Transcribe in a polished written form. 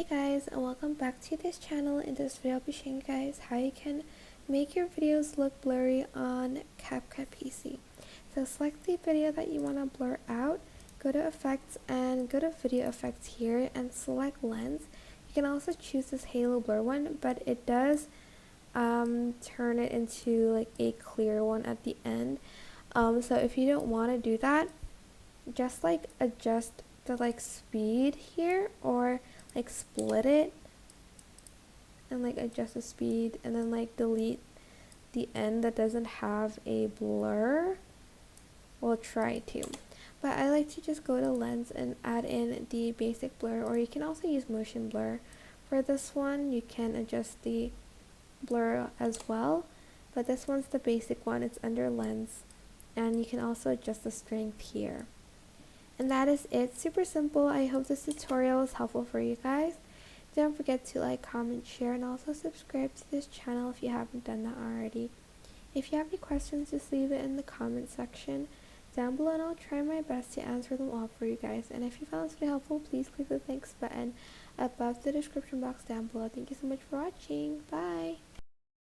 Hey guys, and welcome back to this channel. In this video I'll be showing you guys how you can make your videos look blurry on CapCut PC. So select the video that you want to blur out, go to effects and go to video effects here and select lens. You can also choose this halo blur one, but it does turn it into like a clear one at the end. So if you don't want to do that, just like adjust the speed here, or split it and adjust the speed, and then delete the end that doesn't have a blur. We'll try to, but I like to just go to lens and add in the basic blur, or you can also use motion blur. For this one you can adjust the blur as well, but this one's the basic one. It's under lens, and you can also adjust the strength here. And that is it. Super simple. I hope this tutorial was helpful for you guys. Don't forget to like, comment, share, and also subscribe to this channel if you haven't done that already. If you have any questions, just leave it in the comment section down below, and I'll try my best to answer them all for you guys. And if you found this video helpful, please click the thanks button above the description box down below. Thank you so much for watching. Bye!